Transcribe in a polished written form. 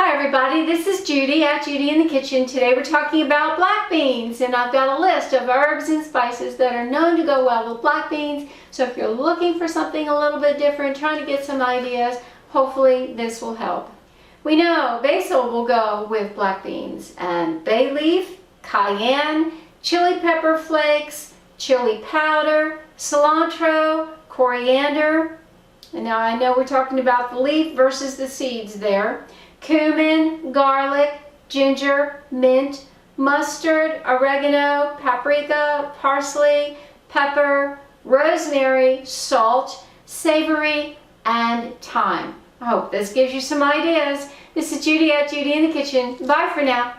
Hi everybody, this is Judy at Judy in the Kitchen. Today we're talking about black beans, and I've got a list of herbs and spices that are known to go well with black beans. So if you're looking for something a little bit different, trying to get some ideas, hopefully this will help. We know basil will go with black beans, and bay leaf, cayenne, chili pepper flakes, chili powder, cilantro, coriander. And now I know we're talking about the leaf versus the seeds there. Cumin, garlic, ginger, mint, mustard, oregano, paprika, parsley, pepper, rosemary, salt, savory, and thyme. I hope this gives you some ideas. This is Judy at Judy in the Kitchen. Bye for now.